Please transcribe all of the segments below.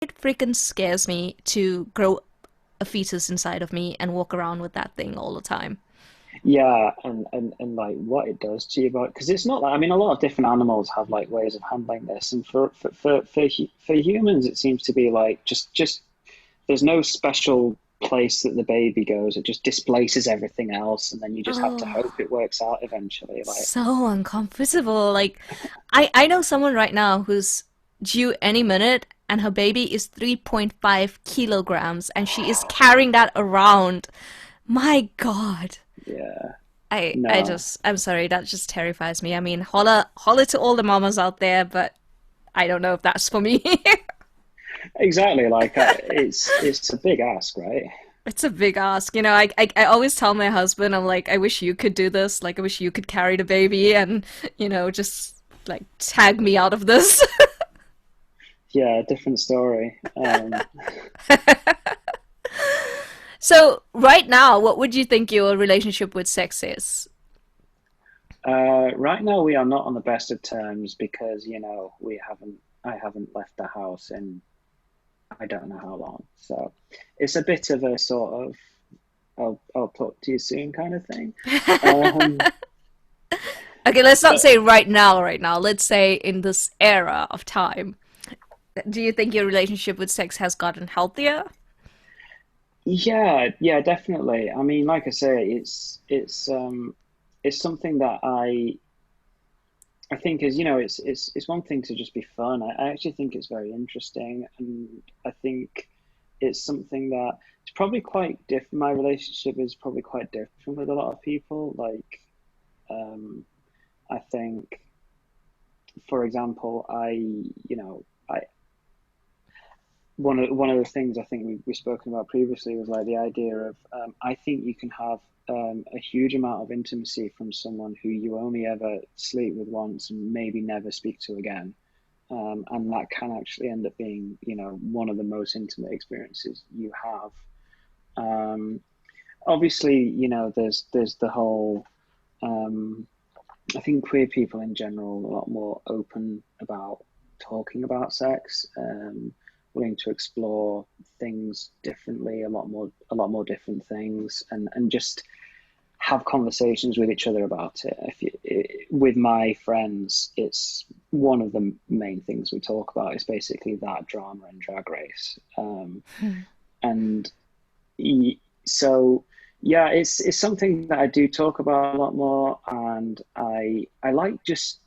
it freaking scares me to grow a fetus inside of me and walk around with that thing all the time. Yeah, and like what it does to you, because it's not like, I mean, a lot of different animals have like ways of handling this, and for humans, it seems to be like just there's no special place that the baby goes. It just displaces everything else, and then you just have to Oh, hope it works out eventually. Like, so uncomfortable. Like, I know someone right now who's due any minute, and her baby is 3.5 kilograms, and she is carrying that around. My God. yeah, I no, just, I'm sorry, that just terrifies me. I mean, holler to all the mamas out there, but I don't know if that's for me. exactly. Like, it's a big ask, right? It's a big ask. I always tell my husband, I'm like, I wish you could do this. Like, I wish you could carry the baby and, just like tag me out of this. Yeah, different story. So, right now, what would you think your relationship with sex is? Right now, we are not on the best of terms because, I haven't left the house in I don't know how long. So it's a bit of a sort of I'll talk to you soon kind of thing. Um, Okay, let's not but say right now, right now. Let's say in this era of time. Do you think your relationship with sex has gotten healthier? yeah, yeah, definitely. I mean, like I say, it's something that I think is, it's one thing to just be fun. I actually think it's very interesting, and I think it's something that it's probably quite different. My relationship is probably quite different with a lot of people. Like, I think, for example, I one of the things I think we've spoken about previously was like the idea of I think you can have a huge amount of intimacy from someone who you only ever sleep with once and maybe never speak to again. And that can actually end up being, one of the most intimate experiences you have. Um, Obviously, there's the whole. Um, I think queer people in general are a lot more open about talking about sex, willing to explore things differently, a lot more different things, and just have conversations with each other about it. With my friends, it's one of the main things we talk about is basically that drama and Drag Race, and so yeah, it's something that I do talk about a lot more, and I like just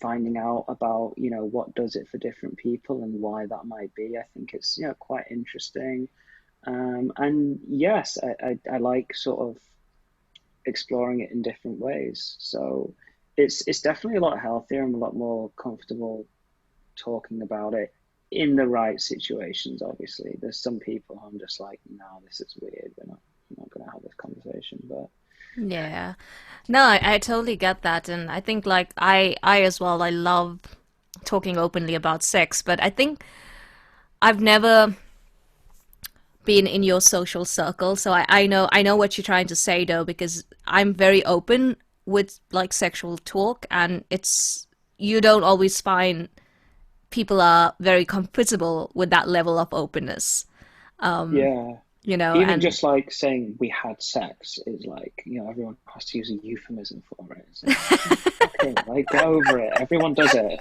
finding out about what does it for different people and why that might be. I think it's quite interesting, and yes, I like sort of exploring it in different ways. So it's definitely a lot healthier and a lot more comfortable talking about it in the right situations. Obviously, there's some people I'm just like, no, this is weird. We're not going to have this conversation. But Yeah. No, I totally get that. And I think like I as well, I love talking openly about sex, but I think I've never been in your social circle. So I know what you're trying to say though, because I'm very open with like sexual talk and it's you don't always find people are very comfortable with that level of openness. yeah, even And just like saying we had sex is like, everyone has to use a euphemism for it. It's like, okay, like get over it. Everyone does it.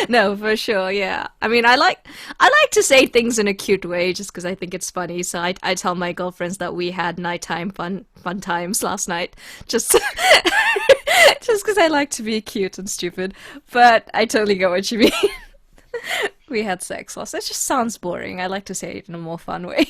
no, for sure, yeah. I mean, I like to say things in a cute way just because I think it's funny. So I tell my girlfriends that we had nighttime fun times last night, just just because I like to be cute and stupid. But I totally get what you mean. We had sex last. It just sounds boring. I like to say it in a more fun way.